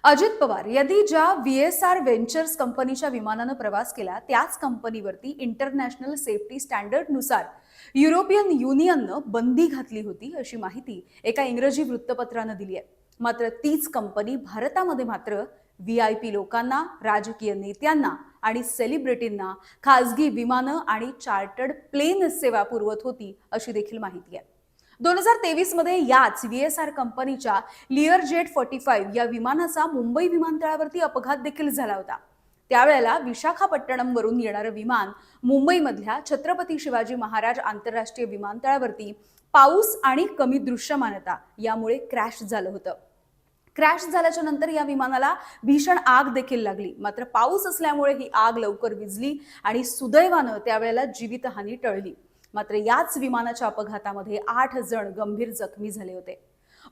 अजित पवार यांनी ज्या व्हीएसआर व्हेंचर्स कंपनीच्या विमानानं प्रवास केला त्याच कंपनीवरती इंटरनॅशनल सेफ्टी स्टँडर्डनुसार युरोपियन युनियननं बंदी घातली होती अशी माहिती एका इंग्रजी वृत्तपत्रानं दिली आहे। मात्र तीच कंपनी भारतामध्ये मात्र व्हीआयपी लोकांना, राजकीय नेत्यांना आणि सेलिब्रिटींना खासगी विमानं आणि चार्टर्ड प्लेन सेवा पुरवत होती अशी देखील माहिती आहे। 2023 मध्ये याच व्हीएसआर कंपनीच्या लिअरजेट 45 या विमानाचा मुंबई विमानतळावरती अपघात देखील झाला होता। त्यावेळेला विशाखापट्टणम वरून येणारं विमान मुंबईमधल्या छत्रपती शिवाजी महाराज आंतरराष्ट्रीय विमानतळावरती पाऊस आणि कमी दृश्यमानता यामुळे क्रॅश झालं होतं। क्रॅश झाल्याच्या नंतर या विमानाला भीषण आग देखील लागली। मात्र पाऊस असल्यामुळे ही आग लवकर विझली आणि सुदैवानं त्यावेळेला जीवितहानी टळली। मात्र याच विमानाच्या अपघातामध्ये 8 जण गंभीर जखमी झाले होते।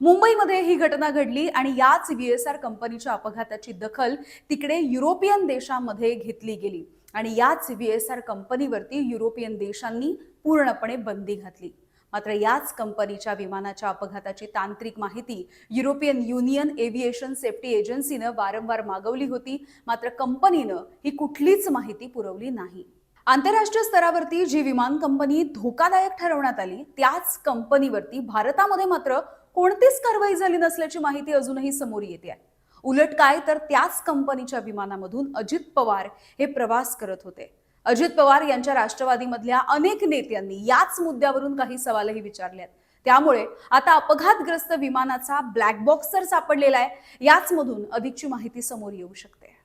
मुंबईमध्ये ही घटना घडली आणि याच व्हीएसआर कंपनीच्या अपघाताची दखल तिकडे युरोपियन देशांमध्ये घेतली गेली आणि याच व्हीएसआर कंपनीवरती युरोपियन देशांनी पूर्णपणे बंदी घातली। मात्र याच कंपनीच्या विमानाच्या अपघाताची तांत्रिक माहिती युरोपियन युनियन एव्हिएशन सेफ्टी एजन्सीनं वारंवार मागवली होती। मात्र कंपनीनं ही कुठलीच माहिती पुरवली नाही। आंतरराष्ट्रीय स्तरावरती जी विमान कंपनी धोकादायक ठरवण्यात आली त्याच कंपनीवरती भारतामध्ये मात्र कोणतीच कारवाई झाली नसल्याची माहिती अजूनही समोर येते आहे। उलट काय तर त्याच कंपनीच्या विमानामधून अजित पवार हे प्रवास करत होते। अजित पवार यांच्या राष्ट्रवादीमधल्या अनेक नेत्यांनी याच मुद्द्यावरून काही सवालही विचारले आहेत। त्यामुळे आता अपघातग्रस्त विमानाचा ब्लॅक बॉक्स तर सापडलेला आहे, याचमधून अधिकची माहिती समोर येऊ शकते।